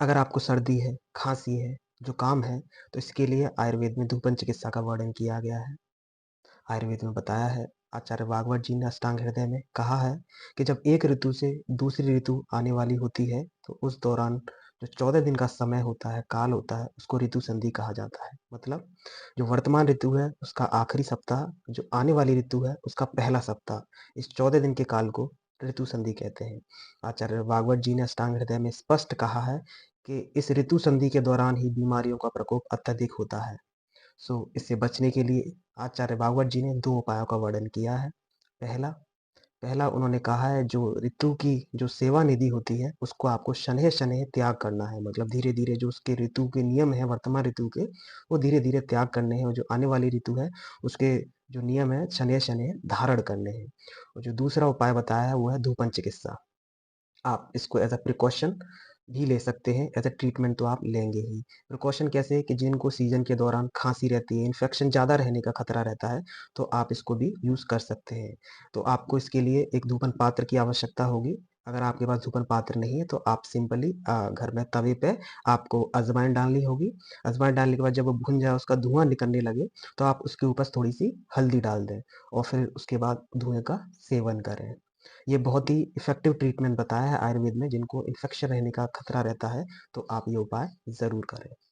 अगर आपको सर्दी है, खाँसी है, जुकाम है, तो इसके लिए आयुर्वेद में धूपन चिकित्सा का वर्णन किया गया है। आयुर्वेद में बताया है, आचार्य वाग्भट जी ने अष्टांग हृदय में कहा है कि जब एक ऋतु से दूसरी ऋतु आने वाली होती है, तो उस दौरान जो 14 दिन का समय होता है, काल होता है, उसको ऋतु संधि कहा जाता है। मतलब जो वर्तमान ऋतु है, उसका आखिरी सप्ताह, जो आने वाली ऋतु है, उसका पहला सप्ताह, इस 14 दिन के काल को ऋतु संधि कहते हैं। आचार्य वाग्भट जी ने अष्टांग हृदय में स्पष्ट कहा है कि इस ऋतु संधि के दौरान ही बीमारियों का प्रकोप अत्यधिक होता है। इससे बचने के लिए आचार्य भागवत जी ने 2 उपायों का वर्णन किया है। पहला पहला उन्होंने कहा है जो ऋतु की जो सेवा निधि होती है, उसको आपको शनैः-शनैः त्याग करना है। मतलब धीरे-धीरे जो उसके ऋतु के नियम हैं, वर्तमान ऋतु के, वो धीरे-धीरे त्याग करने हैं और जो आने वाली ऋतु है, उसके जो नियम हैं, शनैः-शनैः धारण करने हैं। और जो दूसरा उपाय बताया है, वो है धूपन चिकित्सा। आप इसको एज़ अ प्रिकॉशन भी ले सकते हैं, एज़ अ ट्रीटमेंट तो आप लेंगे ही। प्रिकॉशन कैसे है कि जिनको सीज़न के दौरान खाँसी रहती है, इन्फेक्शन ज़्यादा रहने का खतरा रहता है, तो आप इसको भी यूज़ कर सकते हैं। तो आपको इसके लिए एक धूपन पात्र की आवश्यकता होगी। अगर आपके पास धूपन पात्र नहीं है, तो आप सिंपली घर में तवे पे आपको अजवाइन डालनी होगी। अजवाइन डालने के बाद जब वो भुन जाए, उसका धुआँ निकलने लगे, तो आप उसके ऊपर थोड़ी-सी हल्दी डाल दें और फिर उसके बाद धुएँ का सेवन करें। ये बहुत ही इफ़ेक्टिव ट्रीटमेंट बताया है आयुर्वेद में जिनको इन्फेक्शन रहने का खतरा रहता है, तो आप ये उपाय ज़रूर करें।